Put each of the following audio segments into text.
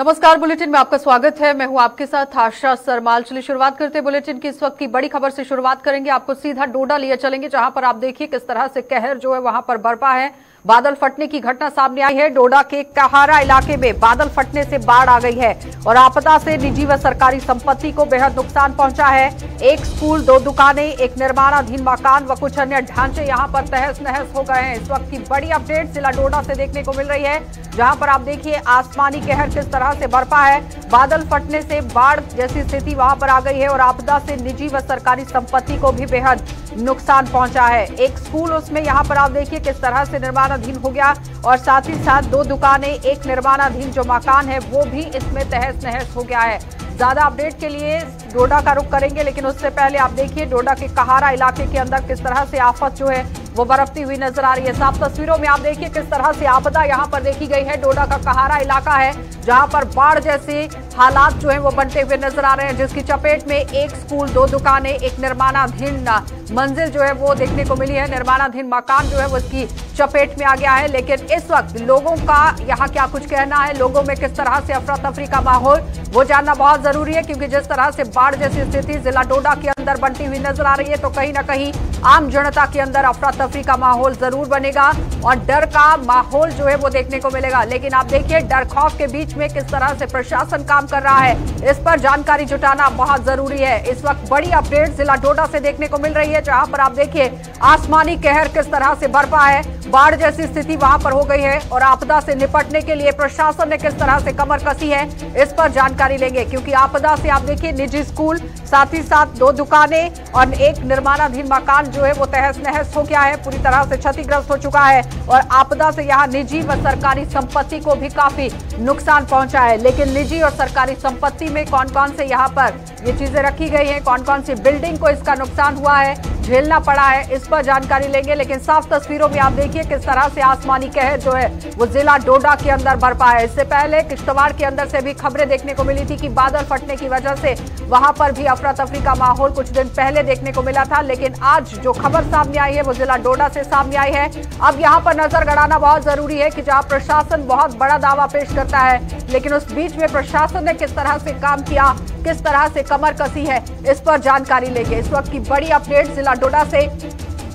नमस्कार, बुलेटिन में आपका स्वागत है। मैं हूं आपके साथ आशा सरमाल। चलिए शुरुआत करते हैं बुलेटिन की इस वक्त की बड़ी खबर से। शुरुआत करेंगे, आपको सीधा डोडा लिए चलेंगे, जहां पर आप देखिए किस तरह से कहर जो है वहां पर बरपा है। बादल फटने की घटना सामने आई है। डोडा के कहारा इलाके में बादल फटने से बाढ़ आ गई है और आपदा से निजी व सरकारी संपत्ति को बेहद नुकसान पहुंचा है। एक स्कूल, 2 दुकानें, एक निर्माणाधीन मकान व कुछ अन्य ढांचे यहां पर तहस नहस हो गए हैं। इस वक्त की बड़ी अपडेट जिला डोडा से देखने को मिल रही है, जहां पर आप देखिए आसमानी कहर किस तरह से बरपा है। बादल फटने से बाढ़ जैसी स्थिति वहां पर आ गई है और आपदा से निजी व सरकारी संपत्ति को भी बेहद नुकसान पहुंचा है। एक स्कूल, उसमें यहां पर आप देखिए किस तरह से निर्माणाधीन हो गया और साथ ही साथ 2 दुकानें, एक निर्माणाधीन जो मकान है वो भी इसमें तहस नहस हो गया है। ज्यादा अपडेट के लिए डोडा का रुख करेंगे, लेकिन उससे पहले आप देखिए डोडा के कहारा इलाके के अंदर किस तरह से आफत जो है वो बरसती हुई नजर आ रही है। साफ तस्वीरों में आप देखिए किस तरह से आपदा यहाँ पर देखी गई है। डोडा का कहारा इलाका है जहां पर बाढ़ जैसे हालात जो है वो बनते हुए नजर आ रहे हैं, जिसकी चपेट में एक स्कूल, 2 दुकानें, एक निर्माणाधीन मंजिल जो है वो देखने को मिली है। निर्माणाधीन मकान जो है वो इसकी चपेट में आ गया है। लेकिन इस वक्त लोगों का यहाँ क्या कुछ कहना है, लोगों में किस तरह से अफरा तफरी का माहौल, वो जानना बहुत जरूरी है, क्योंकि जिस तरह से बाढ़ जैसी स्थिति जिला डोडा के अंदर बनती हुई नजर आ रही है, तो कहीं ना कहीं आम जनता के अंदर अफरा तफरी का माहौल जरूर बनेगा और डर का माहौल जो है वो देखने को मिलेगा। लेकिन आप देखिए डर खौफ के बीच में किस तरह से प्रशासन काम कर रहा है, इस पर जानकारी जुटाना बहुत जरूरी है। इस वक्त बड़ी अपडेट जिला डोडा से देखने को मिल रही है, जहां पर आप देखिए आसमानी कहर किस तरह से बरपा है। बाढ़ जैसी स्थिति वहां पर हो गई है और आपदा से निपटने के लिए प्रशासन ने किस तरह से कमर कसी है, इस पर जानकारी लेंगे, क्योंकि आपदा से आप देखिए निजी स्कूल, साथ ही साथ 2 दुकानें और एक निर्माणाधीन मकान जो है वो तहस नहस हो गया है, पूरी तरह से क्षतिग्रस्त हो चुका है और आपदा से यहाँ निजी व सरकारी संपत्ति को भी काफी नुकसान पहुंचा है। लेकिन निजी और सरकारी संपत्ति में कौन कौन से यहाँ पर ये चीजें रखी गई हैं, कौन कौन सी बिल्डिंग को इसका नुकसान हुआ है, झेलना पड़ा है, इस पर जानकारी लेंगे। लेकिन साफ तस्वीरों में आप देखिए किस तरह से आसमानी कहर जो है वो जिला डोडा के अंदर बरपा है। इससे पहले किश्तवाड़ के अंदर से भी खबरें देखने को मिली थी कि बादल फटने की वजह से वहां पर भी अफरा तफरी का माहौल कुछ दिन पहले देखने को मिला था। लेकिन आज जो खबर सामने आई है वो जिला डोडा से सामने आई है। अब यहाँ पर नजर गड़ाना बहुत जरूरी है कि जहाँ प्रशासन बहुत बड़ा दावा पेश करता है, लेकिन उस बीच में प्रशासन ने किस तरह से काम किया, किस तरह से कमर कसी है, इस पर जानकारी लेंगे। इस वक्त की बड़ी अपडेट जिला डोडा से,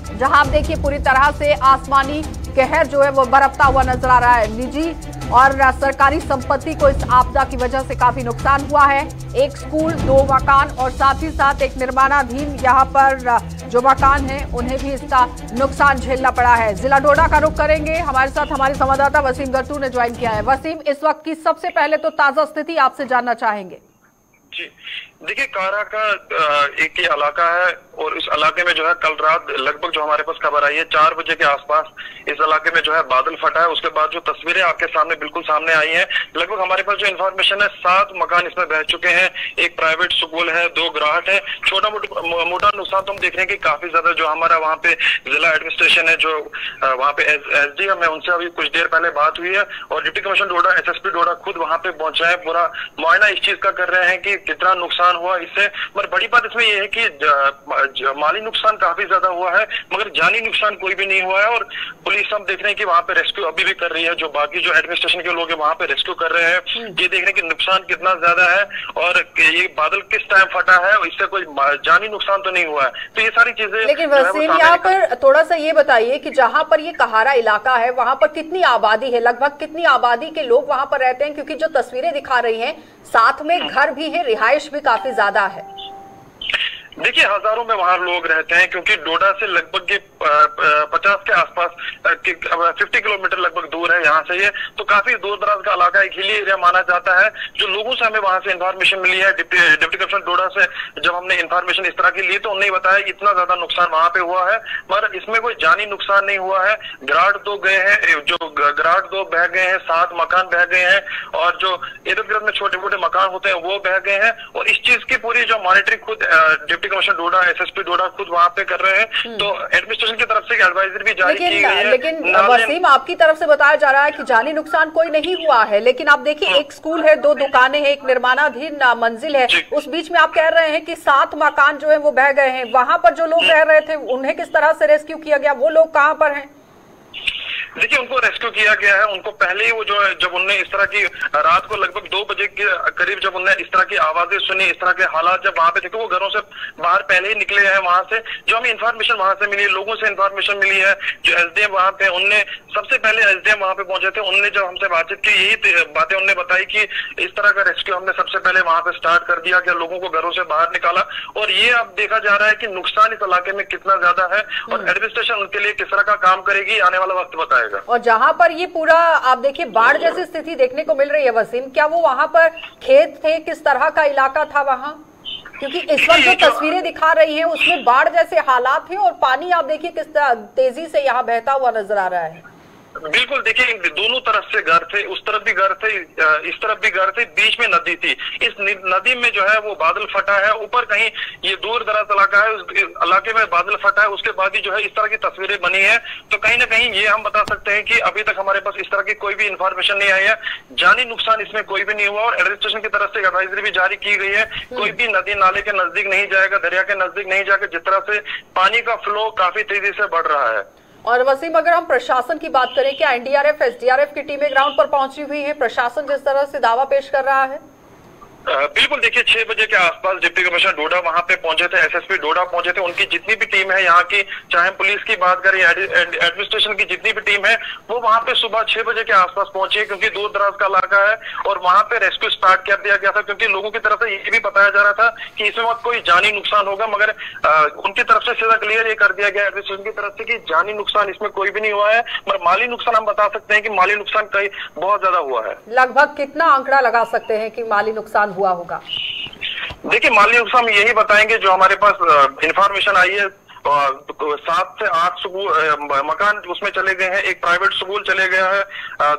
जहां आप देखिए पूरी तरह से आसमानी कहर जो है वो बरपता हुआ नजर आ रहा है। निजी और सरकारी संपत्ति को इस आपदा की वजह से काफी नुकसान हुआ है। एक स्कूल, 2 मकान और साथ ही साथ एक निर्माणाधीन यहाँ पर जो मकान है उन्हें भी इसका नुकसान झेलना पड़ा है। जिला डोडा का रुख करेंगे, हमारे साथ हमारे संवाददाता वसीम गर्तू ने ज्वाइन किया है। वसीम, इस वक्त की सबसे पहले तो ताजा स्थिति आपसे जानना चाहेंगे। जी देखिए, कारा का एक ही इलाका है और इस इलाके में जो है कल रात लगभग जो हमारे पास खबर आई है 4 बजे के आसपास इस इलाके में जो है बादल फटा है। उसके बाद जो तस्वीरें आपके सामने बिल्कुल सामने आई हैं, लगभग हमारे पास जो इन्फॉर्मेशन है 7 मकान इसमें बह चुके हैं, एक प्राइवेट स्कूल है, 2 ग्राहक है। छोटा मोटा नुकसान तो हम देख रहे हैं कि काफी ज्यादा जो हमारा वहाँ पे जिला एडमिनिस्ट्रेशन है, जो वहाँ पे एसडीएम है, उनसे अभी कुछ देर पहले बात हुई है और डिप्टी कमिश्नर डोडा, एसएसपी डोडा खुद वहाँ पे पहुंचा है, पूरा मुआयना इस चीज का कर रहे हैं कि कितना नुकसान हुआ इससे। मगर बड़ी बात इसमें यह है कि माली नुकसान काफी ज्यादा हुआ है मगर जानी नुकसान कोई भी नहीं हुआ है। और पुलिस हम देख रहे हैं कि वहाँ पे रेस्क्यू अभी भी कर रही है, जो बाकी जो एडमिनिस्ट्रेशन के लोग हैं वहाँ पे रेस्क्यू कर रहे हैं। ये देख रहे हैं कि नुकसान कितना ज्यादा है और ये बादल किस टाइम फटा है, इससे कोई जानी नुकसान तो नहीं हुआ है। तो ये सारी चीजें। लेकिन वसीम, यहाँ पर थोड़ा सा ये बताइए कि जहाँ पर ये कहारा इलाका है वहाँ पर कितनी आबादी है, लगभग कितनी आबादी के लोग वहाँ पर रहते हैं, क्योंकि जो तस्वीरें दिखा रही हैं साथ में घर भी है, रिहाइश भी काफी ज्यादा है। देखिए, हजारों में वहां लोग रहते हैं, क्योंकि डोडा से लगभग 50 के आसपास 50 किलोमीटर लगभग दूर है यहाँ से ये, तो काफी दूर दराज का इलाका, एक हिली एरिया माना जाता है। जो लोगों से हमें वहां से इन्फॉर्मेशन मिली है, डिप्टी कमिश्नर डोडा से जब हमने इन्फॉर्मेशन इस तरह की ली तो उन्होंने बताया कि इतना ज्यादा नुकसान वहां पे हुआ है, मगर इसमें कोई जानी नुकसान नहीं हुआ है। ग्राट 2 गए हैं, जो ग्राट 2 बह गए हैं, 7 मकान बह गए हैं और जो इर्द गिर्द में छोटे मोटे मकान होते हैं वो बह गए हैं। और इस चीज की पूरी जो मॉनिटरिंग खुद डिप्टी कमिश्नर डोडा, एसएसपी डोडा खुद वहां पे कर रहे हैं। तो एडमिनिस्ट्रेशन की तरफ से एडवाइजरी भी जारी की गई है। लेकिन वसीम, आपकी तरफ से बताया जा रहा है कि जानी नुकसान कोई नहीं हुआ है, लेकिन आप देखिए एक स्कूल है, 2 दुकानें हैं, एक निर्माणाधीन मंजिल है, उस बीच में आप कह रहे हैं कि 7 मकान जो है वो बह गए हैं। वहां पर जो लोग रह रहे थे उन्हें किस तरह से रेस्क्यू किया गया, वो लोग कहाँ पर हैं? देखिए उनको रेस्क्यू किया गया है। उनको पहले ही वो जो है, जब उनने इस तरह की रात को लगभग 2 बजे के करीब जब उनने इस तरह की आवाजें सुनी, इस तरह के हालात जब वहां पे देखे, वो घरों से बाहर पहले ही निकले हैं। वहां से जो हमें इन्फॉर्मेशन वहां से मिली, लोगों से इन्फॉर्मेशन मिली है, जो एसडीएम वहां पे, उनने सबसे पहले एसडीएम वहां पे पहुंचे थे, उनने जब हमसे बातचीत की यही बातें उनने बताई कि इस तरह का रेस्क्यू हमने सबसे पहले वहां पे स्टार्ट कर दिया, कि लोगों को घरों से बाहर निकाला। और ये अब देखा जा रहा है कि नुकसान इस इलाके में कितना ज्यादा है और एडमिनिस्ट्रेशन उनके लिए किस तरह का काम करेगी, आने वाला वक्त बताएगा। और जहां पर ये पूरा आप देखिए बाढ़ जैसी स्थिति देखने को मिल रही है वसीम, क्या वो वहां पर खेत थे, किस तरह का इलाका था वहां? क्योंकि इस वक्त जो तस्वीरें दिखा रही हैं उसमें बाढ़ जैसे हालात हैं और पानी आप देखिए किस तेजी से यहाँ बहता हुआ नजर आ रहा है। बिल्कुल, देखिए दोनों तरफ से घर थे, उस तरफ भी घर थे, इस तरफ भी घर थे, बीच में नदी थी। इस नदी में जो है वो बादल फटा है, ऊपर कहीं ये दूर दराज इलाका है, उस इलाके में बादल फटा है, उसके बाद ही जो है इस तरह की तस्वीरें बनी है। तो कहीं ना कहीं ये हम बता सकते हैं कि अभी तक हमारे पास इस तरह की कोई भी इंफॉर्मेशन नहीं आई है, जानी नुकसान इसमें कोई भी नहीं हुआ। और एडमिनिस्ट्रेशन की तरफ से एडवाइजरी भी जारी की गई है, कोई भी नदी नाले के नजदीक नहीं जाएगा, दरिया के नजदीक नहीं जाकर, जिस तरह से पानी का फ्लो काफी तेजी से बढ़ रहा है। और वसीम, अगर हम प्रशासन की बात करें, क्या एनडीआरएफ एसडीआरएफ की टीमें ग्राउंड पर पहुंची हुई है? प्रशासन जिस तरह से दावा पेश कर रहा है। बिल्कुल, देखिए 6 बजे के आसपास डिप्टी कमिश्नर डोडा वहां पे पहुंचे थे, एसएसपी डोडा पहुंचे थे। उनकी जितनी भी टीम है यहाँ की, चाहे पुलिस की बात करें, एडमिनिस्ट्रेशन की जितनी भी टीम है, वो वहां पे सुबह 6 बजे के आसपास पहुंची है, क्योंकि दूर दराज का इलाका है और वहां पे रेस्क्यू स्टार्ट कर दिया गया था। क्योंकि लोगों की तरफ से ये भी बताया जा रहा था कि इसमें वक्त कोई जानी नुकसान होगा, मगर उनकी तरफ से सीधा क्लियर ये कर दिया गया एडमिनिस्ट्रेशन की तरफ से कि जानी नुकसान इसमें कोई भी नहीं हुआ है, मगर माली नुकसान हम बता सकते हैं कि माली नुकसान कई बहुत ज्यादा हुआ है। लगभग कितना आंकड़ा लगा सकते हैं कि माली नुकसान हुआ होगा? देखिए माली नुकसान हम यही बताएंगे जो हमारे पास इंफॉर्मेशन आई है। 7 से 8 स्कूल मकान उसमें चले गए हैं, एक प्राइवेट स्कूल चले गया है,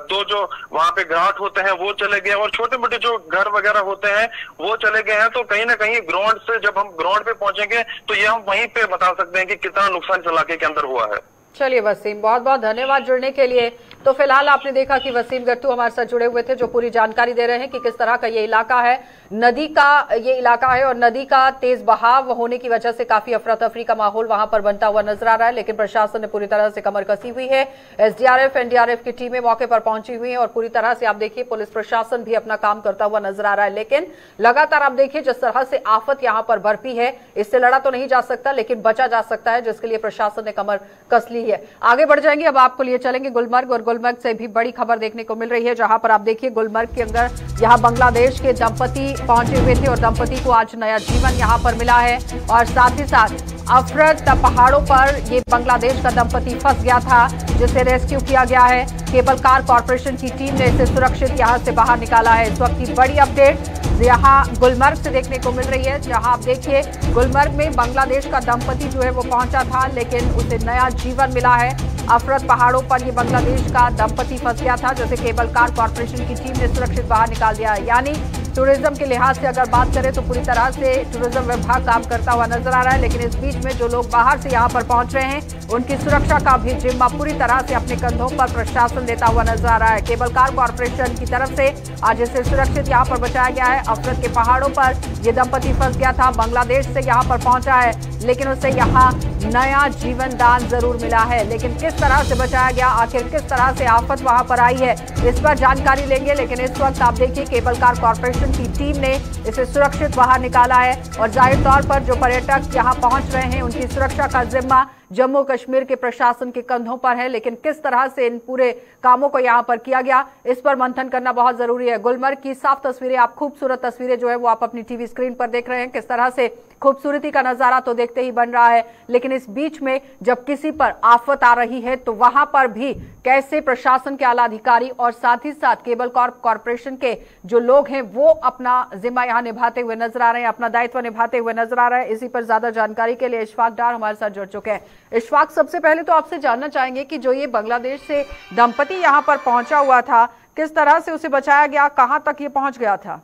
2 जो वहां पे घाट होते हैं वो चले गए, और छोटे मोटे जो घर वगैरह होते हैं वो चले गए हैं। तो कहीं ना कहीं ग्राउंड से जब हम ग्राउंड पे पहुंचेंगे तो ये हम वहीं पे बता सकते हैं कि कितना नुकसान इस इलाके के अंदर हुआ है। चलिए वसीम, बहुत बहुत धन्यवाद जुड़ने के लिए। तो फिलहाल आपने देखा कि वसीम गट्टू हमारे साथ जुड़े हुए थे, जो पूरी जानकारी दे रहे हैं कि किस तरह का ये इलाका है, नदी का ये इलाका है और नदी का तेज बहाव होने की वजह से काफी अफरा तफरी का माहौल वहां पर बनता हुआ नजर आ रहा है। लेकिन प्रशासन ने पूरी तरह से कमर कसी हुई है, एसडीआरएफ एनडीआरएफ की टीमें मौके पर पहुंची हुई है और पूरी तरह से आप देखिए पुलिस प्रशासन भी अपना काम करता हुआ नजर आ रहा है। लेकिन लगातार आप देखिए जिस तरह से आफत यहाँ पर बरपी है, इससे लड़ा तो नहीं जा सकता लेकिन बचा जा सकता है, जिसके लिए प्रशासन ने कमर कस ली है। आगे बढ़ जाएंगे, अब आपको लिए चलेंगे गुलमर्ग, और गुलमर्ग से भी बड़ी खबर देखने को मिल रही है, जहां पर आप देखिए गुलमर्ग के अंदर यहाँ बांग्लादेश के दंपति पहुंचे हुए थे और दंपति को आज नया जीवन यहाँ पर मिला है। और साथ ही साथ अफरत पहाड़ों पर ये बांग्लादेश का दंपति फंस गया था, जिसे रेस्क्यू किया गया है। केबल कार कॉर्पोरेशन की टीम ने इसे सुरक्षित यहाँ से बाहर निकाला है। इस वक्त की बड़ी अपडेट यहाँ गुलमर्ग से देखने को मिल रही है, जहां आप देखिए गुलमर्ग में बांग्लादेश का दंपति जो है वो पहुंचा था, लेकिन उसे नया जीवन मिला है। अफरत पहाड़ों पर ये बांग्लादेश का दंपति फंस गया था, जैसे केबल कार कॉर्पोरेशन की टीम ने सुरक्षित बाहर निकाल दिया है। यानी टूरिज्म के लिहाज से अगर बात करें तो पूरी तरह से टूरिज्म विभाग काम करता हुआ नजर आ रहा है। लेकिन इस बीच में जो लोग बाहर से यहाँ पर पहुंच रहे हैं, उनकी सुरक्षा का भी जिम्मा पूरी तरह से अपने कंधों पर प्रशासन लेता हुआ नजर आ रहा है। केबल कार कॉर्पोरेशन की तरफ से आज इसे सुरक्षित यहाँ पर बचाया गया है। अफरत के पहाड़ों पर ये दंपति फंस गया था, बांग्लादेश से यहाँ पर पहुंचा है, लेकिन उसे यहाँ नया जीवन दान जरूर मिला है। लेकिन किस तरह से बचाया गया, आखिर किस तरह से आफत वहां पर आई है, इस पर जानकारी लेंगे। लेकिन इस वक्त आप देखिए केबल कार कॉर्पोरेशन की टीम ने इसे सुरक्षित बाहर निकाला है और जाहिर तौर पर जो पर्यटक यहाँ पहुंच रहे हैं उनकी सुरक्षा का जिम्मा जम्मू कश्मीर के प्रशासन के कंधों पर है। लेकिन किस तरह से इन पूरे कामों को यहाँ पर किया गया, इस पर मंथन करना बहुत जरूरी है। गुलमर्ग की साफ तस्वीरें, आप खूबसूरत तस्वीरें जो है वो आप अपनी टीवी स्क्रीन पर देख रहे हैं। किस तरह से खूबसूरती का नजारा तो देखते ही बन रहा है, लेकिन इस बीच में जब किसी पर आफत आ रही है तो वहां पर भी कैसे प्रशासन के आला अधिकारी और साथ ही साथ केबल कॉर्पोरेशन के जो लोग हैं वो अपना जिम्मा यहाँ निभाते हुए नजर आ रहे हैं, अपना दायित्व निभाते हुए नजर आ रहे हैं। इसी पर ज्यादा जानकारी के लिए इशफाक डार हमारे साथ जुड़ चुके हैं। इशफाक, सबसे पहले तो आपसे जानना चाहेंगे कि जो ये बांग्लादेश से दंपति यहाँ पर पहुंचा हुआ था, किस तरह से उसे बचाया गया, कहां तक ये पहुंच गया था?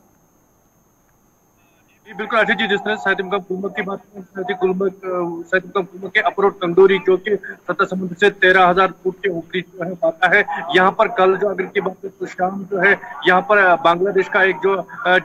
बिल्कुल अजय जी, जिस तरह सैयद इमकाम गुलमर्ग की बात करें, सैयद इमकाम गुलमर्ग के अप्रोच तंदूरी जो कि सतह समुद्र से 13,000 फुट के ऊपरी जो है वाक़ा है। यहाँ पर कल जो अगर की बात करें तो शाम जो है यहाँ पर बांग्लादेश का एक जो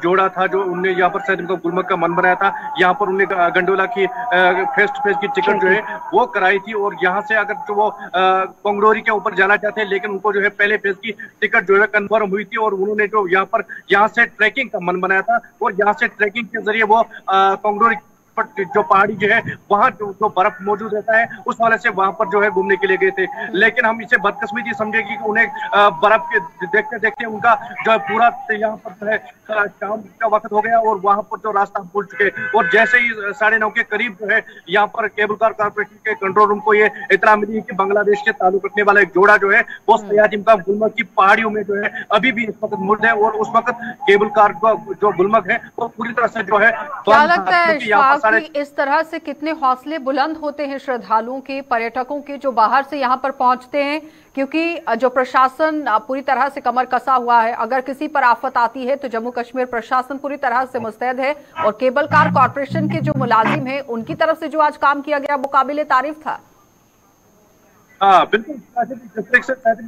जोड़ा था, जो उनने यहाँ पर सैयद इमकाम गुलमर्ग का मन बनाया था। यहाँ पर उन्हें गंडोला की फेस टू फेस की टिकट जो है वो कराई थी, और यहाँ से अगर जो वो पंगडोरी के ऊपर जाना चाहते हैं, लेकिन उनको जो है पहले फेज की टिकट जो है कन्फर्म हुई थी, और उन्होंने जो यहाँ से ट्रैकिंग का मन बनाया था, और यहाँ से ट्रैकिंग के जरिए वो पंगडोरी जो पहाड़ी जो है वहां जो बर्फ मौजूद रहता है उस वाले से वहां पर जो है घूमने के लिए गए थे। लेकिन हम इसे बदकिस्मती समझेगी कि उन्हें बर्फ के देखते देखते उनका जो है पूरा यहाँ पर जो है शाम का वक्त हो गया, और वहां पर जो रास्ता भूल चुके, और जैसे ही 9:30 के करीब जो है यहाँ पर केबल कार कॉर्पोरेशन के कंट्रोल रूम को ये इत्तला मिली कि बांग्लादेश के ताल्लुक रखने वाला एक जोड़ा जो है वो सैयद इमकाम गुलमर्ग की पहाड़ियों में जो है अभी भी इस वक्त मुर्द है, और उस वक्त केबल कार जो गुलमर्ग है वो पूरी तरह से जो है क्या लगता है इस तरह से कितने हौसले बुलंद होते हैं श्रद्धालुओं के, पर्यटकों के जो बाहर से यहाँ पर पहुंचते हैं, क्योंकि जो प्रशासन पूरी तरह से कमर कसा हुआ है। अगर किसी पर आफत आती है तो जम्मू कश्मीर प्रशासन पूरी तरह से मुस्तैद है, और केबल कार कॉर्पोरेशन के जो मुलाजिम हैं उनकी तरफ से जो आज काम किया गया वो काबिले तारीफ था। हाँ बिल्कुल,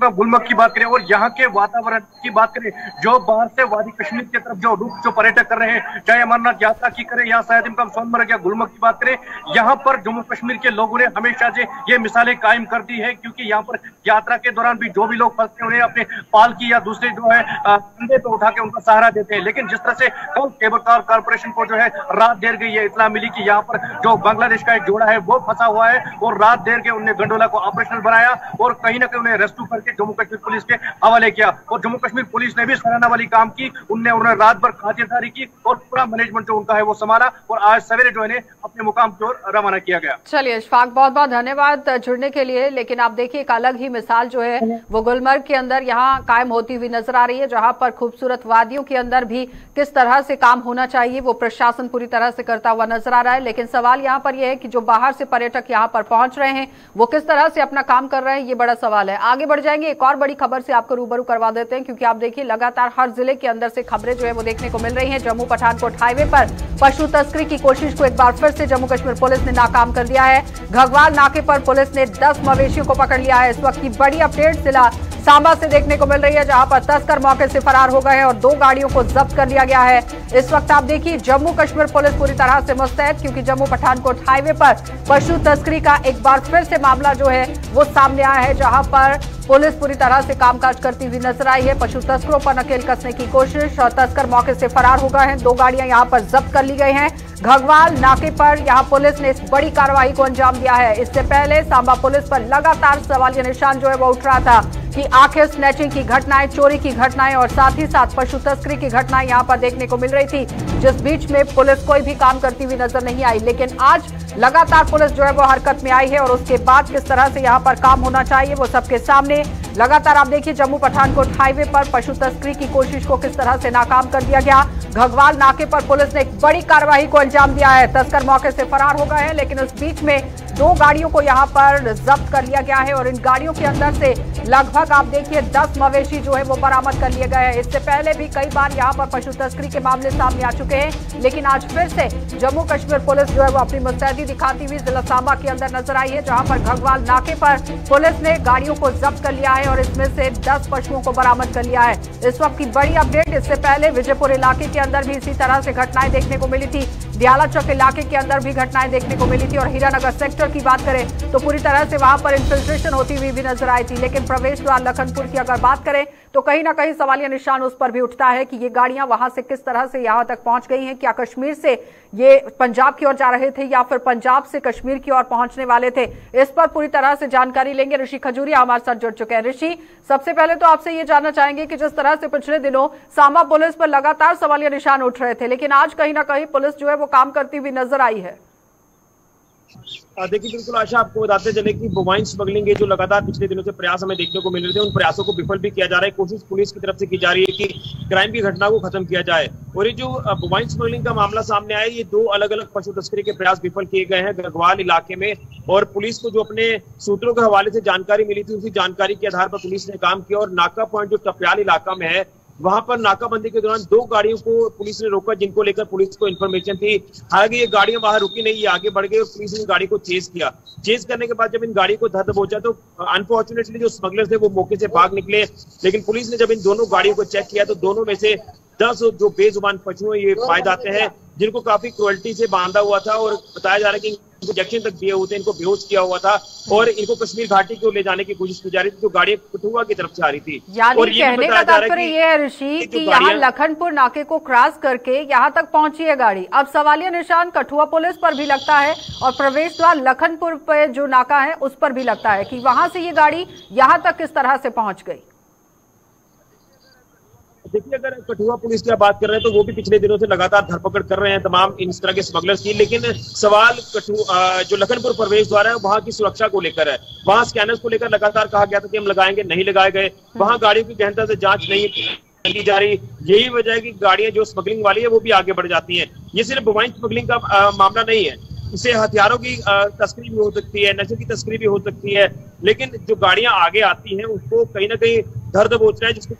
गुलमर्ग की बात करें और यहाँ के वातावरण की बात करें, जो बाहर से वादी कश्मीर की तरफ जो रुख जो पर्यटक कर रहे हैं, चाहे अमरनाथ यात्रा की करें या सैयद इमकाम सोनमर्ग या गुलमर्ग की बात करें, यहाँ पर जम्मू कश्मीर के लोगों ने हमेशा से ये मिसालें कायम कर दी है, क्योंकि यहाँ पर यात्रा के दौरान भी जो भी लोग फंसते हैं उन्हें अपने पालकी या दूसरे जो है कंधे पे उठा के उनका सहारा देते हैं। लेकिन जिस तरह से कल केबल कार कॉर्पोरेशन को जो है रात देर गई है, इत्तला मिली कि यहाँ पर जो बांग्लादेश का एक जोड़ा है वो फंसा हुआ है, और रात देर के उन्हें गंडोला को ऑपरेशनल बनाया और कहीं ना कहीं उन्हें रेस्क्यू करके जम्मू कश्मीर पुलिस के हवाले किया, और जम्मू कश्मीर पुलिस ने भी सराहना वाली काम की। उन्हें रात भर खातिरदारी की और पूरा मैनेजमेंट जो उनका है वो संभाला, और आज सवेरे जो है अपने मुकाम की ओर रवाना किया गया। चलिए इशफाक, बहुत बहुत धन्यवाद जुड़ने के लिए। लेकिन आप देखिए एक अलग ही मिसाल जो है वो गुलमर्ग के अंदर यहाँ कायम होती हुई नजर आ रही है, जहां पर खूबसूरत वादियों के अंदर भी किस तरह से काम होना चाहिए वो प्रशासन पूरी तरह से करता हुआ नजर आ रहा है। लेकिन सवाल यहाँ पर यह है कि जो बाहर से पर्यटक यहाँ पर पहुंच रहे हैं वो किस तरह से अपना काम कर रहे हैं, ये बड़ा सवाल है। आगे बढ़ जाएंगे, एक और बड़ी खबर से आपको रूबरू करवा देते हैं, क्योंकि आप देखिए लगातार हर जिले के अंदर से खबरें जो है वो देखने को मिल रही हैं। जम्मू पठानकोट हाईवे पर पशु तस्करी की कोशिश को एक बार फिर से जम्मू कश्मीर पुलिस ने नाकाम कर दिया है। घगवाल नाके पर पुलिस ने 10 मवेशियों को पकड़ लिया है। इस वक्त की बड़ी अपडेट जिला सांबा से देखने को मिल रही है, जहां पर तस्कर मौके से फरार हो गए हैं और 2 गाड़ियों को जब्त कर लिया गया है। इस वक्त आप देखिए जम्मू कश्मीर पुलिस पूरी तरह से मुस्तैद, क्योंकि जम्मू पठानकोट हाईवे पर पशु तस्करी का एक बार फिर से मामला जो है वो सामने आया है, जहां पर पुलिस पूरी तरह से कामकाज करती हुई नजर आई है। पशु तस्करों पर नकेल कसने की कोशिश और तस्कर मौके से फरार हो गए हैं। 2 गाड़ियां यहां पर जब्त कर ली गई हैं। घगवाल नाके पर यहां पुलिस ने इस बड़ी कार्रवाई को अंजाम दिया है। इससे पहले सांबा पुलिस पर लगातार सवालिया निशान जो है वो उठ रहा था कि आखिर स्नैचिंग की घटनाएं, चोरी की घटनाएं और साथ ही साथ पशु तस्करी की घटनाएं यहां पर देखने को मिल रही थी, जिस बीच में पुलिस कोई भी काम करती हुई नजर नहीं आई। लेकिन आज लगातार पुलिस जो है वो हरकत में आई है, और उसके बाद किस तरह से यहां पर काम होना चाहिए वो सबके सामने। लगातार आप देखिए जम्मू पठानकोट हाईवे पर पशु तस्करी की कोशिश को किस तरह से नाकाम कर दिया गया। घगवाल नाके पर पुलिस ने एक बड़ी कार्रवाई को अंजाम दिया है। तस्कर मौके से फरार हो गए हैं, लेकिन उस बीच में 2 गाड़ियों को यहां पर जब्त कर लिया गया है, और इन गाड़ियों के अंदर से लगभग आप देखिए 10 मवेशी जो है वो बरामद कर लिए गए हैं। इससे पहले भी कई बार यहां पर पशु तस्करी के मामले सामने आ चुके हैं, लेकिन आज फिर से जम्मू कश्मीर पुलिस जो है वो अपनी मुस्तैदी दिखाती हुई जिला सांबा के अंदर नजर आई है, जहां पर घगवाल नाके पर पुलिस ने गाड़ियों को जब्त कर लिया है और इसमें से 10 पशुओं को बरामद कर लिया है। इस वक्त की बड़ी अपडेट, इससे पहले विजयपुर इलाके के अंदर भी इसी तरह से घटनाएं देखने को मिली थी। दियाला चौक इलाके के अंदर भी घटनाएं देखने को मिली थी, और हीरानगर सेक्टर की बात करें तो पूरी तरह से वहां पर इन्फिल्ट्रेशन होती हुई भी नजर आई थी। लेकिन प्रवेश द्वार लखनपुर की अगर बात करें तो कहीं ना कहीं सवालिया निशान उस पर भी उठता है कि ये गाड़ियां वहां से किस तरह से यहां तक पहुंच गई हैं। क्या कश्मीर से ये पंजाब की ओर जा रहे थे या फिर पंजाब से कश्मीर की ओर पहुंचने वाले थे, इस पर पूरी तरह से जानकारी लेंगे। ऋषि खजूरिया हमारे साथ जुड़ चुके हैं। ऋषि, सबसे पहले तो आपसे ये जानना चाहेंगे कि जिस तरह से पिछले दिनों सांबा पुलिस पर लगातार सवालिया निशान उठ रहे थे, लेकिन आज कहीं ना कहीं पुलिस जो है वो काम करती हुई नजर आई है। देखिए बिल्कुल आशा, आपको बताते चले कि बोवाइन स्मगलिंग के जो लगातार पिछले दिनों से प्रयास हमें देखने को मिल रहे थे, उन प्रयासों को विफल भी किया जा रहा है। कोशिश पुलिस की तरफ से की जा रही है कि क्राइम की घटना को खत्म किया जाए। और ये जो बोवाइन स्मगलिंग का मामला सामने आया, ये 2 अलग अलग पशु तस्करी के प्रयास विफल किए गए हैं घगवाल इलाके में। और पुलिस को जो अपने सूत्रों के हवाले से जानकारी मिली थी, उसी जानकारी के आधार पर पुलिस ने काम किया, और नाका पॉइंट जो टप्याल इलाका में है वहां पर नाकाबंदी के दौरान 2 गाड़ियों को पुलिस ने रोका, जिनको लेकर पुलिस को इन्फॉर्मेशन थी। हालांकि ये गाड़ियां वहां रुकी नहीं, ये आगे बढ़ गई और पुलिस ने गाड़ी को चेज किया। चेज करने के बाद जब इन गाड़ी को धर दबोचा तो अनफॉर्चुनेटली जो स्मगलर थे वो मौके से भाग निकले। लेकिन पुलिस ने जब इन दोनों गाड़ियों को चेक किया तो दोनों में से 10 जो बेजुबान पशु ये पाए जाते हैं, जिनको काफी क्रुएल्टी से बांधा हुआ था और बताया जा रहा है कि इंजेक्शन तक दिए हुए थे, इनको बेहोश किया हुआ था और इनको कश्मीर घाटी को ले जाने की कोशिश की जा रही थी, जो गाड़ी कठुआ की तरफ से आ रही थी। यानी कहने का तात्पर्य ये है ऋषि कि यहाँ लखनपुर नाके को क्रॉस करके यहाँ तक पहुंची है गाड़ी। अब सवालिया निशान कठुआ पुलिस पर भी लगता है और प्रवेश द्वार लखनपुर पे जो नाका है उस पर भी लगता है कि वहां से ये गाड़ी यहाँ तक किस तरह से पहुंच गई। देखिए, अगर कठुआ पुलिस की आप बात कर रहे हैं तो वो भी पिछले दिनों से लगातार धरपकड़ कर रहे हैं तमाम इस तरह के स्मगलर्स की। लेकिन सवाल जो लखनपुर प्रवेश द्वार है वहां की सुरक्षा को लेकर है। वहां स्कैनर्स को लेकर लगातार कहा गया था कि हम लगाएंगे, नहीं लगाए गए। वहां गाड़ियों की गहनता से जांच नहीं की जा रही। यही वजह है कि गाड़ियां जो स्मगलिंग वाली है वो भी आगे बढ़ जाती हैं। ये सिर्फ वाइन स्मगलिंग का मामला नहीं है, इससे हथियारों की तस्करी भी हो सकती है, नशे की तस्करी भी हो सकती है। लेकिन जो गाड़ियां आगे आती हैं उसको कहीं ना कहीं धर दबोचना है, जिसको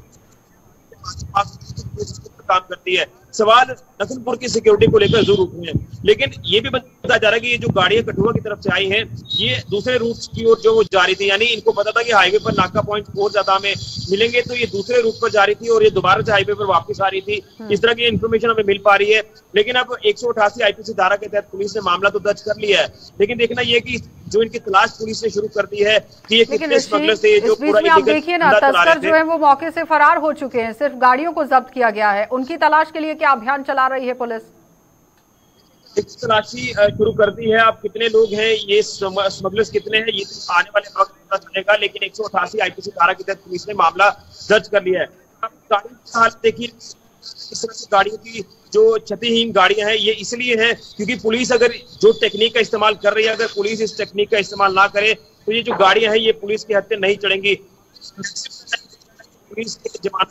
काम करती है। सवाल लखनपुर की सिक्योरिटी को लेकर जरूर उठे हैं, लेकिन ये भी बताया जा रहा है कि ये जो गाड़ियां कठुआ की तरफ से आई हैं ये दूसरे रूट की ओर जो वो जा रही थी, यानी इनको पता था कि हाईवे पर नाका पॉइंट और ज्यादा हमें मिलेंगे, तो ये दूसरे रूट पर जा रही थी और ये दोबारा से हाईवे पर वापस आ रही थी। इस तरह की इन्फॉर्मेशन हमें मिल पा रही है। लेकिन अब 188 आईपीसी धारा के तहत पुलिस ने मामला तो दर्ज कर लिया है, लेकिन देखना यह कि जो इनकी तलाश पुलिस ने शुरू कर दी है कि ये कितने स्मगलर थे जो पूरा देखिए ना, तस्कर जो है वो मौके से फरार हो चुके हैं, सिर्फ गाड़ियों को जब्त किया गया है। उनकी तलाश के लिए क्या अभियान चला रही है पुलिस? तलाशी शुरू कर दी है। अब कितने लोग हैं, ये स्मगलर्स कितने हैं, ये आने वाले वक्त पता चलेगा। लेकिन 188 आईपीसी धारा के तहत पुलिस ने मामला दर्ज कर लिया है। गाड़ी की हालत देखिए, इस तरह की गाड़ियों की जो क्षतिहीन गाड़ियां हैं ये इसलिए हैं क्योंकि पुलिस अगर जो टेक्निक का इस्तेमाल कर रही है, अगर पुलिस इस टेक्निक का इस्तेमाल ना करे तो ये जो गाड़ियां हैं ये पुलिस के हत्थे नहीं चढ़ेंगी। पुलिस के जवान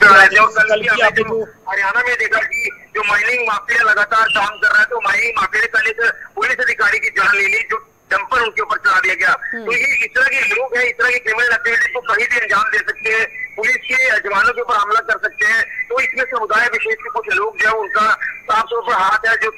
हरियाणा में देखा कि जो माइनिंग माफिया लगातार काम कर रहा है, तो माइनिंग माफिया ने कल एक पुलिस अधिकारी की जान ले ली, जो डंपर उनके ऊपर चढ़ा दिया गया। तो ये इस तरह के लोग हैं, इस तरह की क्रिमिनल एक्टिविटी को कहीं भी अंजाम दे सकते हैं, पुलिस के जवानों के ऊपर हमला कर सकते हैं। तो इसमें समुदाय विशेष के कुछ लोग जो है उनका साफ तौर पर हाथ है, जो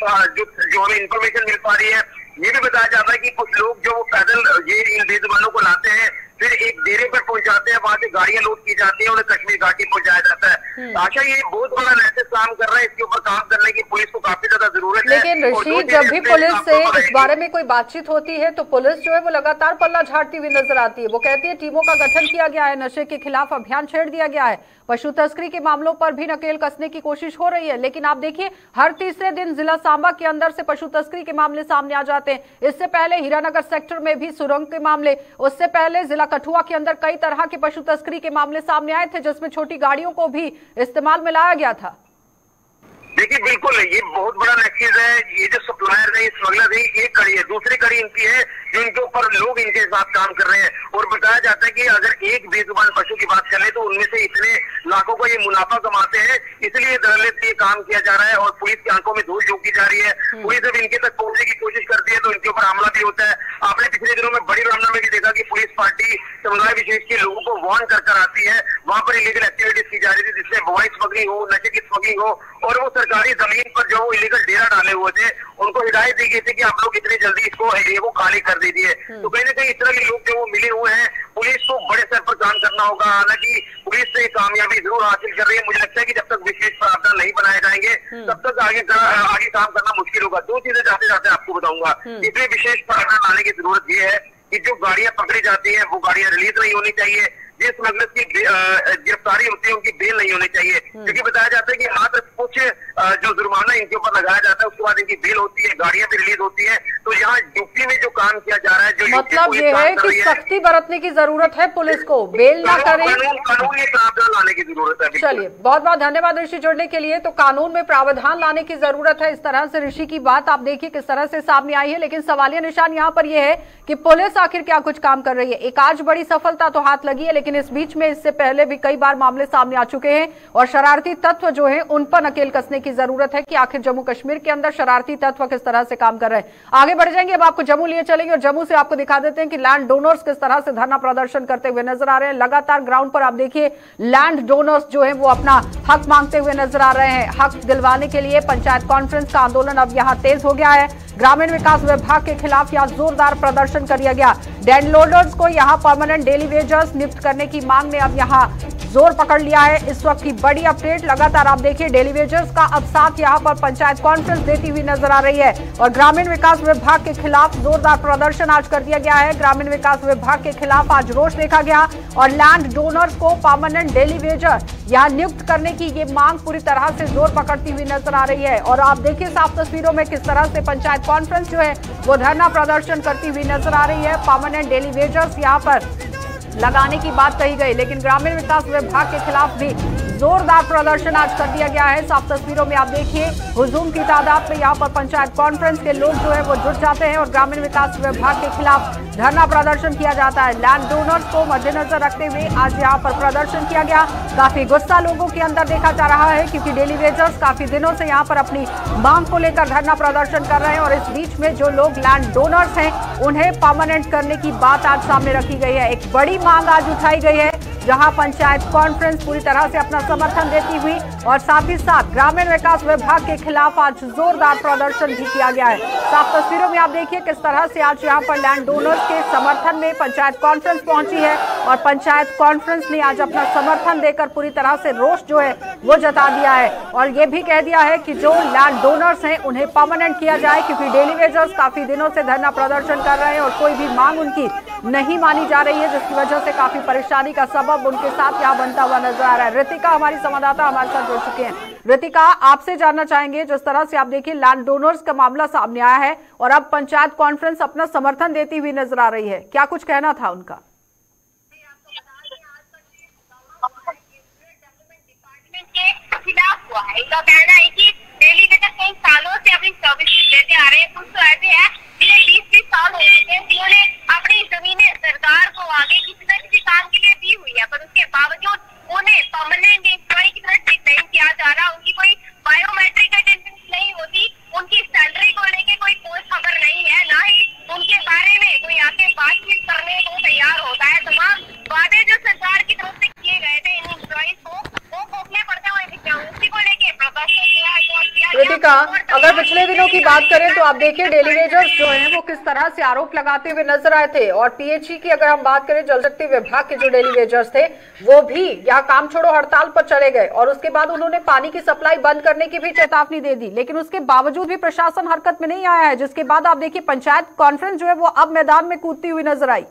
हमें इंफॉर्मेशन मिल पा रही है। ये भी बताया जाता है कि कुछ लोग जो पैदल ये इन बेजुबानों को लाते हैं, फिर एक डेरे पर पहुंचाते हैं, वहां से गाड़ियां लोड की जाती है, उन्हें कश्मीर घाटी पहुंचाया जाता है। आशा ये बहुत बड़ा नैतिक काम कर रहा है, इसके ऊपर काम करने की पुलिस को काफी ज्यादा जरूरत है। लेकिन ऋषि, जब भी पुलिस से इस बारे में कोई बातचीत होती है तो पुलिस जो है वो लगातार पल्ला झाड़ती हुई नजर आती है। वो कहती है टीमों का गठन किया गया है, नशे के खिलाफ अभियान छेड़ दिया गया है, पशु तस्करी के मामलों पर भी नकेल कसने की कोशिश हो रही है। लेकिन आप देखिए, हर तीसरे दिन जिला सांबा के अंदर से पशु तस्करी के मामले सामने आ जाते हैं। इससे पहले हीरानगर सेक्टर में भी सुरंग के मामले, उससे पहले जिला कठुआ के अंदर कई तरह के पशु तस्करी के मामले सामने आए थे, जिसमें छोटी गाड़ियों को भी इस्तेमाल में लाया गया था। देखिए, बिल्कुल ये बहुत बड़ा नेक्सस है। ये जो सप्लायर है, ये स्मगलर है, एक कड़ी है। दूसरी कड़ी इनकी है जो इनके ऊपर लोग इनके साथ काम कर रहे हैं। और बताया जाता है कि अगर एक बेजुबान पशु की बात करें तो उनमें से इतने लाखों का ये मुनाफा कमाते हैं, इसलिए दरअसल ये काम किया जा रहा है और पुलिस की आंखों में धूल झोंकी जा रही है। पुलिस जब इनके तक पहुंचने की कोशिश करती है तो इनके ऊपर हमला भी होता है। आपने पिछले दिनों में बड़ी ब्राह्मणा में भी देखा कि पुलिस पार्टी समुदाय विशेष के लोगों को वार्न कर आती है। वहां पर इलीगल एक्टिविटीज की जा रही थी, जिससे मोबाइल स्मगलिंग हो, नशे की स्मगलिंग हो, और वो सरकारी जमीन पर जो इलीगल डेरा डाले हुए थे उनको हिदायत दी गई थी कि आप लोग इतनी जल्दी इसको एरिया को खाली कर दीजिए। तो कहीं ना कहीं इस तरह के लोग जो वो मिले हुए हैं, पुलिस को बड़े स्तर पर काम करना होगा। हालांकि पुलिस से कामयाबी जरूर हासिल कर रही है। मुझे लगता है कि जब तक विशेष प्रावधान नहीं बनाए जाएंगे तब तक आगे काम करना मुश्किल होगा। दो चीजें जाते जाते आपको बताऊंगा। इसलिए विशेष प्रावधान लाने की जरूरत यह है कि जो गाड़ियां पकड़ी जाती है वो गाड़ियां रिलीज नहीं होनी चाहिए। जिस स्मगलर्स की गिरफ्तारी होती है उनकी बेल नहीं होनी चाहिए, क्योंकि बताया जाता है कि मात्र कुछ जो जुर्माना इनके ऊपर लगाया जाता है उसके बाद इनकी बेल होती है, गाड़ियां भी रिलीज होती है। तो यहाँ यूपी में जो काम किया जा रहा है, जो मतलब ये है कि सख्ती बरतने की जरूरत है, पुलिस को बेल ना करे, कानूनी प्रावधान लाने की जरूरत है। चलिए, बहुत बहुत धन्यवाद ऋषि जुड़ने के लिए। तो कानून में प्रावधान लाने की जरूरत है, इस तरह से ऋषि की बात आप देखिए किस तरह से सामने आई है। लेकिन सवालिया निशान यहाँ पर यह है कि पुलिस आखिर क्या कुछ काम कर रही है। एक आज बड़ी सफलता तो हाथ लगी है, लेकिन लेकिन इस बीच में इससे पहले भी कई बार मामले सामने आ चुके हैं और शरारती तत्व जो है उन पर नकेल कसने की जरूरत है कि आखिर जम्मू कश्मीर के अंदर शरारती तत्व किस तरह से काम कर रहे हैं। आगे बढ़ जाएंगे, अब आपको जम्मू लिए चलेंगे और जम्मू से आपको दिखा देते हैं कि लैंड डोनर्स किस तरह से धरना प्रदर्शन करते हुए नजर आ रहे हैं। लगातार ग्राउंड पर आप देखिए लैंड डोनर्स जो है वो अपना हक मांगते हुए नजर आ रहे हैं। हक दिलवाने के लिए पंचायत कॉन्फ्रेंस का आंदोलन अब यहाँ तेज हो गया है। ग्रामीण विकास विभाग के खिलाफ यहाँ जोरदार प्रदर्शन कर दिया गया। लैंडलॉर्ड्स को यहाँ परमानेंट डेली वेजेस नियुक्त करने की मांग ने अब यहाँ जोर पकड़ लिया है। इस वक्त की बड़ी अपडेट, लगातार आप देखिए डेली वेजेस का अब साथ यहाँ पर पंचायत कॉन्फ्रेंस देती हुई नजर आ रही है और ग्रामीण विकास विभाग के खिलाफ जोरदार प्रदर्शन आज कर दिया गया है। ग्रामीण विकास विभाग के खिलाफ आज रोष देखा गया और लैंड डोनर्स को परमानेंट डेली वेजर यहाँ नियुक्त करने की ये मांग पूरी तरह से जोर पकड़ती हुई नजर आ रही है। और आप देखिए साफ तस्वीरों में किस तरह से पंचायत कॉन्फ्रेंस जो है वो धरना प्रदर्शन करती हुई नजर आ रही है। परमानेंट डेली वेजर्स यहाँ पर लगाने की बात कही गई, लेकिन ग्रामीण विकास विभाग के खिलाफ भी जोरदार प्रदर्शन आज कर दिया गया है। साफ तस्वीरों में आप देखिए हुजूम की तादाद में यहाँ पर पंचायत कॉन्फ्रेंस के लोग जो है वो जुट जाते हैं और ग्रामीण विकास विभाग के खिलाफ धरना प्रदर्शन किया जाता है। लैंड डोनर्स को मद्देनजर रखते हुए आज यहाँ पर प्रदर्शन किया गया। काफी गुस्सा लोगों के अंदर देखा जा रहा है क्योंकि डेली वेजर्स काफी दिनों से यहाँ पर अपनी मांग को लेकर धरना प्रदर्शन कर रहे हैं और इस बीच में जो लोग लैंड डोनर्स हैं उन्हें परमानेंट करने की बात आज सामने रखी गई है। एक बड़ी मांग आज उठाई गई है जहां पंचायत कॉन्फ्रेंस पूरी तरह से अपना समर्थन देती हुई और साथ ही साथ ग्रामीण विकास विभाग के खिलाफ आज जोरदार प्रदर्शन भी किया गया है। साफ तस्वीरों में आप देखिए किस तरह से आज यहां पर लैंड डोनर्स के समर्थन में पंचायत कॉन्फ्रेंस पहुंची है और पंचायत कॉन्फ्रेंस ने आज अपना समर्थन देकर पूरी तरह से रोष जो है वो जता दिया है और ये भी कह दिया है कि जो लैंड डोनर्स हैं उन्हें परमानेंट किया जाए क्योंकि डेली वेजर्स काफी दिनों से धरना प्रदर्शन कर रहे हैं और कोई भी मांग उनकी नहीं मानी जा रही है, जिसकी वजह से काफी परेशानी का सबब उनके साथ यहाँ बनता हुआ नजर आ रहा है। ऋतिका हमारी संवाददाता हमारे साथ जुड़ चुके हैं। ऋतिका, आपसे जानना चाहेंगे, जिस तरह से आप देखिए लैंड डोनर्स का मामला सामने आया है और अब पंचायत कॉन्फ्रेंस अपना समर्थन देती हुई नजर आ रही है, क्या कुछ कहना था उनका? खिलाफ हुआ है। इनका कहना है कि डेली वेजर कई सालों से अपनी सर्विसेज देते आ रहे हैं। कुछ तो ऐसे हैं जिन्हें 20-20 साल हो चुके हैं जिन्होंने अपनी जमीनें सरकार को आगे किसी न किसी काम के लिए दी हुई है, पर उसके बावजूद उन्हें परमानेंट एम्प्लॉय की तरह ट्रीट नहीं किया जा रहा। उनकी कोई बायोमेट्रिक अटेंडेंस नहीं होती, उनकी सैलरी को लेके कोई खबर नहीं है, ना ही उनके बारे में कोई आके बातचीत करने को तैयार होता है। तमाम वादे जो सरकार की तरफ से किए गए थे इन एम्प्लॉयज को वो खोखले पड़ते हुए दिखते हैं। उसी को लेके प्रदर्शन किया। ऋतिका, अगर पिछले दिनों की बात करें तो आप देखिए डेली वेजर्स जो हैं वो किस तरह से आरोप लगाते हुए नजर आए थे और पीएचई की अगर हम बात करें जल शक्ति विभाग के जो डेली वेजर्स थे वो भी यहाँ काम छोड़ो हड़ताल पर चले गए और उसके बाद उन्होंने पानी की सप्लाई बंद करने की भी चेतावनी दे दी, लेकिन उसके बावजूद भी प्रशासन हरकत में नहीं आया है, जिसके बाद आप देखिए पंचायत कॉन्फ्रेंस जो है वो अब मैदान में कूदती हुई नजर आई।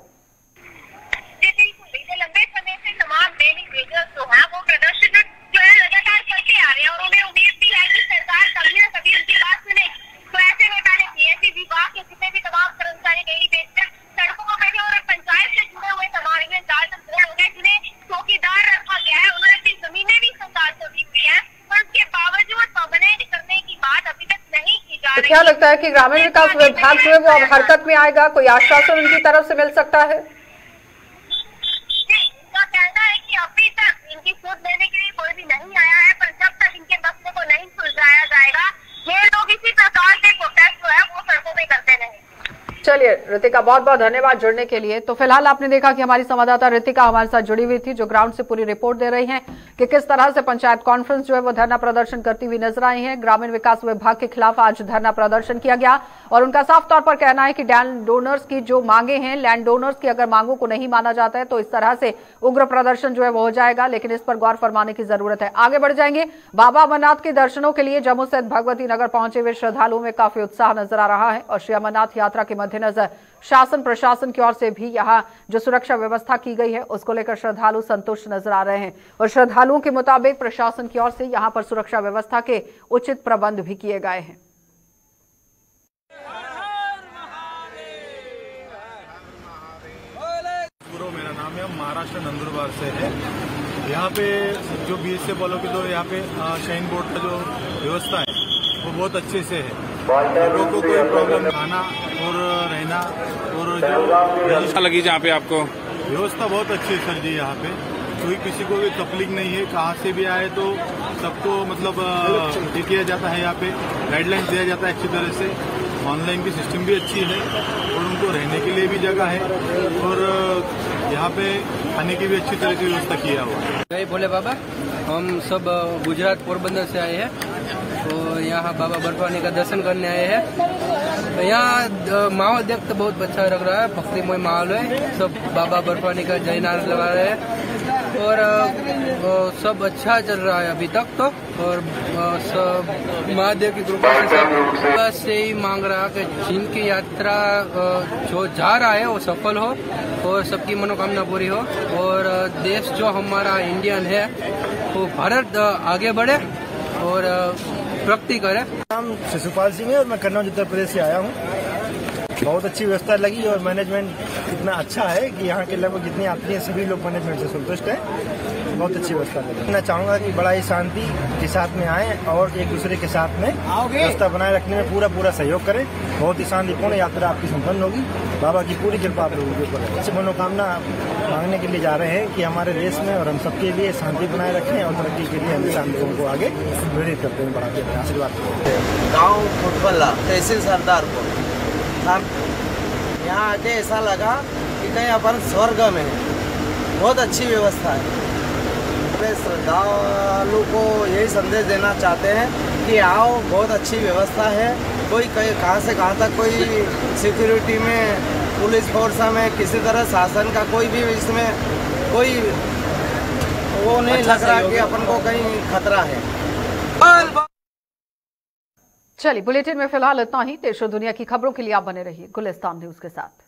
लंबे समय से तमाम डेली वेजर्स जो है वो प्रदर्शन जो है लगातार करते आ रहे हैं और उन्हें उम्मीद भी है कि सरकार कभी न कभी उनकी बात सुने। तो ऐसे में पहले पीएचई विभाग के जितने भी तमाम कर्मचारी डेली वेजर सड़कों पर और पंचायत से जुड़े हुए तमाम हो गए जिन्हें चौकीदार रखा गया है, उन्होंने अपनी जमीनें भी सरकार को दी हुई है, पर उसके बावजूद परमानेंट करने की बात अभी तक नहीं की जा रही। क्या लगता है कि ग्रामीण विकास विभाग जो है वो अब हरकत में आएगा? कोई आश्वासन उनकी तरफ से मिल सकता है? कहना है कि अभी तक इनकी सूद देने के लिए कोई भी नहीं आया है, पर जब तक इनके मसले को नहीं सुलझाया जाएगा ये लोग इसी प्रकार के प्रोटेस्ट जो है वो सड़कों पे करते रहेंगे। चलिए ऋतिका, बहुत बहुत धन्यवाद जुड़ने के लिए। तो फिलहाल आपने देखा कि हमारी संवाददाता ऋतिका हमारे साथ जुड़ी हुई थी जो ग्राउंड से पूरी रिपोर्ट दे रही हैं कि किस तरह से पंचायत कॉन्फ्रेंस जो है वो धरना प्रदर्शन करती हुई नजर आई है। ग्रामीण विकास विभाग के खिलाफ आज धरना प्रदर्शन किया गया और उनका साफ तौर पर कहना है कि लैंड डोनर्स की जो मांगे हैं, लैंड डोनर्स की अगर मांगों को नहीं माना जाता है तो इस तरह से उग्र प्रदर्शन जो है वो हो जाएगा, लेकिन इस पर गौर फरमाने की जरूरत है। आगे बढ़ जाएंगे। बाबा अमरनाथ के दर्शनों के लिए जम्मू से भगवती नगर पहुंचे हुए श्रद्धालुओं में काफी उत्साह नजर आ रहा है और श्री अमरनाथ यात्रा के मद्देनजर शासन प्रशासन की ओर से भी यहाँ जो सुरक्षा व्यवस्था की गई है उसको लेकर श्रद्धालु संतुष्ट नजर आ रहे हैं और श्रद्धालुओं के मुताबिक प्रशासन की ओर से यहाँ पर सुरक्षा व्यवस्था के उचित प्रबंध भी किए गए हैं। मेरा नाम है, महाराष्ट्र नंदुरबार से है। यहाँ पे जो BSF वालों की तो यहाँ पे शाइन बोर्ड का जो व्यवस्था है वो बहुत अच्छे से है। लोगों को कोई प्रॉब्लम खाना और रहना और जो लगी जहाँ पे आपको व्यवस्था बहुत अच्छी है सर जी। यहाँ पे कोई किसी को भी तकलीफ नहीं है, कहाँ से भी आए तो सबको मतलब ये किया जाता है। यहाँ पे गाइडलाइंस दिया जाता है अच्छी तरह से। ऑनलाइन की सिस्टम भी अच्छी है और उनको रहने के लिए भी जगह है और यहाँ पे खाने की भी अच्छी तरह से व्यवस्था किया हुआ है। जय भोले बाबा। हम सब गुजरात पोरबंदर से आए हैं, तो यहाँ बाबा बर्फानी का दर्शन करने आए हैं। यहाँ माहौल देख तो बहुत अच्छा लग रहा है, भक्तिमय माहौल है। सब बाबा बर्फानी का जय नारा लगा रहे हैं और सब अच्छा चल रहा है अभी तक तो। और सब महादेव की कृपा से ही मांग रहा कि जिनकी यात्रा जो जा रहा है वो सफल हो और सबकी मनोकामना पूरी हो और देश जो हमारा इंडियन है वो भारत आगे बढ़े और प्रगति करे। नाम शिशुपाल सिंह है और मैं कन्नौज उत्तर प्रदेश से आया हूँ। बहुत अच्छी व्यवस्था लगी और मैनेजमेंट इतना अच्छा है कि यहाँ के लगभग जितने यात्री हैं सभी लोग मैनेजमेंट से संतुष्ट हैं। बहुत अच्छी व्यवस्था लगी। मैं चाहूँगा कि बड़ा ही शांति के साथ में आए और एक दूसरे के साथ में व्यवस्था बनाए रखने में पूरा सहयोग करें। बहुत ही शांतिपूर्ण यात्रा आपकी संपन्न होगी। बाबा की पूरी कृपा आप लोगों के ऊपर है। अच्छी मनोकामना मांगने के लिए जा रहे हैं कि हमारे देश में और हम सबके लिए शांति बनाए रखें और तरक्की के लिए हमेशा हम लोगों को आगे प्रेरित करते हैं, बढ़ाते हैं। आशीर्वाद गाँव फुटबल्ला तहसील सरदारपुर। यहाँ आके ऐसा लगा कि कहीं अपन स्वर्ग में है। बहुत अच्छी व्यवस्था है। अपने श्रद्धालु को यही संदेश देना चाहते हैं कि आओ, बहुत अच्छी व्यवस्था है। कोई कहाँ से कहाँ तक कोई सिक्योरिटी में, पुलिस फोर्स में, किसी तरह शासन का कोई भी इसमें कोई वो नहीं लग रहा कि अपन को कहीं खतरा है। चलिए, बुलेटिन में फिलहाल इतना ही। देश और दुनिया की खबरों के लिए आप बने रहिए गुलिस्तान न्यूज के साथ।